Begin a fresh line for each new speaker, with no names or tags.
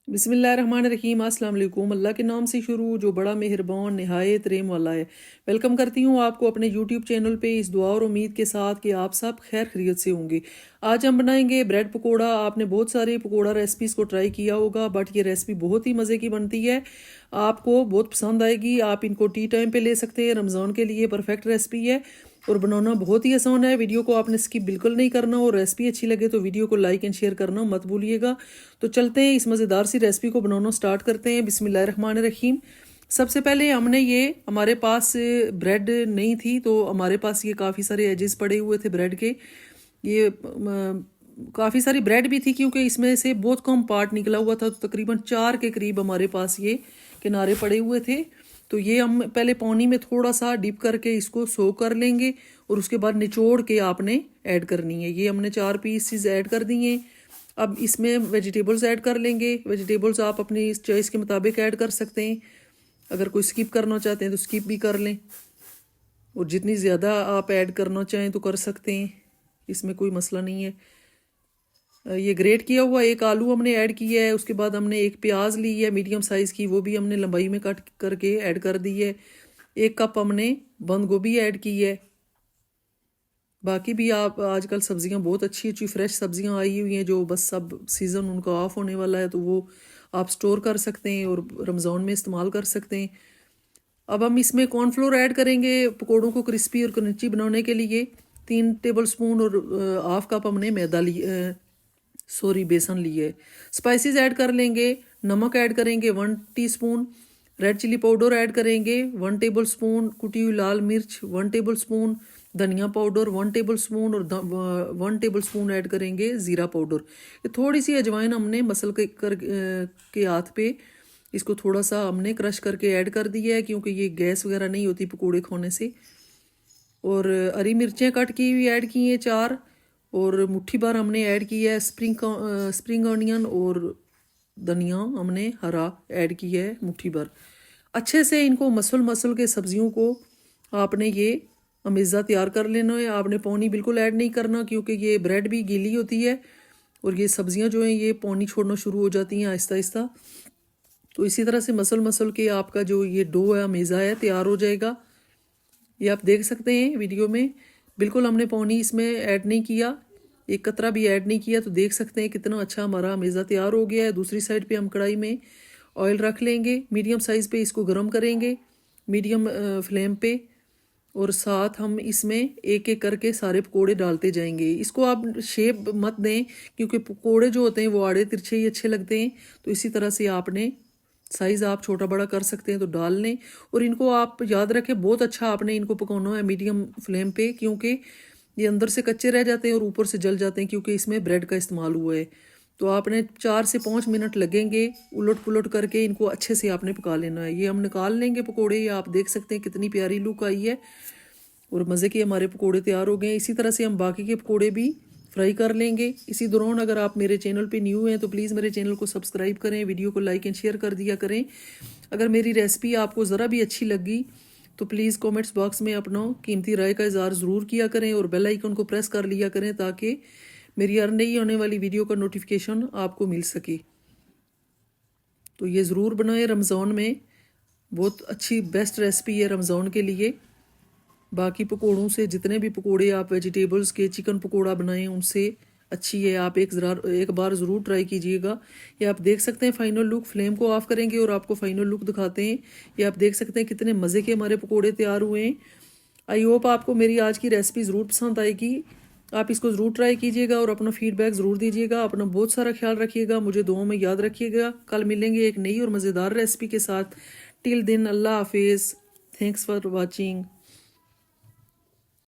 बिस्मिल्लाहिर्रहमानिर्रहीम। अस्सलाम वालेकुम। अल्लाह के नाम से शुरू जो बड़ा मेहरबान नहायत रेम वाला है। वेलकम करती हूँ आपको अपने यूट्यूब चैनल पे इस दुआ और उम्मीद के साथ कि आप सब खैर खैरियत से होंगे। आज हम बनाएंगे ब्रेड पकोड़ा। आपने बहुत सारे पकोड़ा रेसिपीज़ को ट्राई किया होगा, बट ये रेसिपी बहुत ही मज़े की बनती है, आपको बहुत पसंद आएगी। आप इनको टी टाइम पे ले सकते हैं, रमज़ान के लिए परफेक्ट रेसिपी है और बनाना बहुत ही आसान है। वीडियो को आपने स्किप बिल्कुल नहीं करना और रेसिपी अच्छी लगे तो वीडियो को लाइक एंड शेयर करना मत भूलिएगा। तो चलते हैं इस मज़ेदार सी रेसिपी को बनाना स्टार्ट करते हैं। बिस्मिल्लाहिर्रहमानिर्रहीम। सबसे पहले हमने ये, हमारे पास ब्रेड नहीं थी तो हमारे पास ये काफ़ी सारे एजेस पड़े हुए थे ब्रेड के। ये काफ़ी सारी ब्रेड भी थी क्योंकि इसमें से बहुत कम पार्ट निकला हुआ था, तो तकरीबन 4 के करीब हमारे पास ये किनारे पड़े हुए थे। तो ये हम पहले पानी में थोड़ा सा डिप करके इसको सोक कर लेंगे और उसके बाद निचोड़ के आपने ऐड करनी है। ये हमने 4 पीसेस ऐड कर दिए। अब इसमें वेजिटेबल्स ऐड कर लेंगे। वेजिटेबल्स आप अपनी चॉइस के मुताबिक ऐड कर सकते हैं, अगर कोई स्किप करना चाहते हैं तो स्किप भी कर लें और जितनी ज़्यादा आप ऐड करना चाहें तो कर सकते हैं, इसमें कोई मसला नहीं है। ये ग्रेट किया हुआ एक आलू हमने ऐड किया है। उसके बाद हमने एक प्याज ली है मीडियम साइज़ की, वो भी हमने लंबाई में कट करके ऐड कर दी है। 1 कप हमने बंद गोभी ऐड की है। बाकी भी आप आजकल सब्जियां बहुत अच्छी अच्छी फ्रेश सब्जियां आई हुई हैं, जो बस सब सीज़न उनका ऑफ होने वाला है तो वो आप स्टोर कर सकते हैं और रमज़ान में इस्तेमाल कर सकते हैं। अब हम इसमें कॉर्नफ्लोर ऐड करेंगे पकोड़ों को क्रिस्पी और क्रंची बनाने के लिए। 3 टेबल स्पून और हाफ कप हमने मैदा बेसन लिए। स्पाइसेस ऐड कर लेंगे। नमक ऐड करेंगे 1 teaspoon. Red chilli powder add करेंगे 1 टेबल स्पून। कुटी हुई लाल मिर्च 1 टेबल स्पून। धनिया पाउडर 1 टेबल स्पून और 1 टेबल स्पून ऐड करेंगे ज़ीरा पाउडर। ये थोड़ी सी अजवाइन हमने मसल के हाथ पे इसको थोड़ा सा हमने क्रश करके ऐड कर दिया है, क्योंकि ये गैस वगैरह नहीं होती पकोड़े खाने से। और हरी मिर्चें कट की हुई ऐड की हैं 4, और मुट्ठी भर हमने ऐड किया है स्प्रिंग ऑनियन, और धनिया हमने हरा ऐड किया है मुट्ठी भर। अच्छे से इनको मसल के सब्जियों को आपने ये अमेज़ा तैयार कर लेना है। आपने पानी बिल्कुल ऐड नहीं करना, क्योंकि ये ब्रेड भी गीली होती है और ये सब्जियां जो हैं ये पानी छोड़ना शुरू हो जाती हैं आहिस्ता आहिस्ता। तो इसी तरह से मसल के आपका जो ये डो है अमेज़ा है तैयार हो जाएगा। ये आप देख सकते हैं वीडियो में, बिल्कुल हमने पानी इसमें ऐड नहीं किया, एक कतरा भी ऐड नहीं किया। तो देख सकते हैं कितना अच्छा हमारा अमेज़ा तैयार हो गया है। दूसरी साइड पे हम कढ़ाई में ऑयल रख लेंगे, मीडियम साइज़ पे इसको गर्म करेंगे मीडियम फ्लेम पे, और साथ हम इसमें एक एक करके सारे पकोड़े डालते जाएंगे। इसको आप शेप मत दें, क्योंकि पकोड़े जो होते हैं वो आड़े तिरछे ही अच्छे लगते हैं। तो इसी तरह से आपने साइज़ आप छोटा बड़ा कर सकते हैं तो डाल लें। और इनको आप याद रखें, बहुत अच्छा आपने इनको पकाना है मीडियम फ्लेम पे, क्योंकि ये अंदर से कच्चे रह जाते हैं और ऊपर से जल जाते हैं, क्योंकि इसमें ब्रेड का इस्तेमाल हुआ है। तो आपने 4 से 5 मिनट लगेंगे उलट पुलट करके इनको अच्छे से आपने पका लेना है। ये हम निकाल लेंगे पकोड़े। ये आप देख सकते हैं कितनी प्यारी लुक आई है और मज़े के हमारे पकोड़े तैयार हो गए। इसी तरह से हम बाकी के पकोड़े भी फ्राई कर लेंगे। इसी दौरान अगर आप मेरे चैनल पे न्यू हैं तो प्लीज़ मेरे चैनल को सब्सक्राइब करें, वीडियो को लाइक एंड शेयर कर दिया करें। अगर मेरी रेसिपी आपको ज़रा भी अच्छी लगी तो प्लीज़ कमेंट्स बॉक्स में अपना कीमती राय का इज़हार ज़रूर किया करें और बेल आइकन को प्रेस कर लिया करें, ताकि मेरी हर नई आने वाली वीडियो का नोटिफिकेशन आपको मिल सके। तो ये ज़रूर बनाएं रमज़ान में, बहुत अच्छी बेस्ट रेसिपी है रमज़ान के लिए। बाकी पकोड़ों से जितने भी पकोड़े आप वेजिटेबल्स के चिकन पकोड़ा बनाएं उनसे अच्छी है। आप एक बार ज़रूर ट्राई कीजिएगा। ये आप देख सकते हैं फाइनल लुक। फ्लेम को ऑफ करेंगे और आपको फाइनल लुक दिखाते हैं। ये आप देख सकते हैं कितने मज़े के हमारे पकोड़े तैयार हुए हैं। आई होप आपको मेरी आज की रेसिपी ज़रूर पसंद आएगी। आप इसको ज़रूर ट्राई कीजिएगा और अपना फीडबैक ज़रूर दीजिएगा। अपना बहुत सारा ख्याल रखिएगा, मुझे दुआओं में याद रखिएगा। कल मिलेंगे एक नई और मज़ेदार रेसिपी के साथ। टिल दिन अल्लाह हाफिज़। Thanks for watching.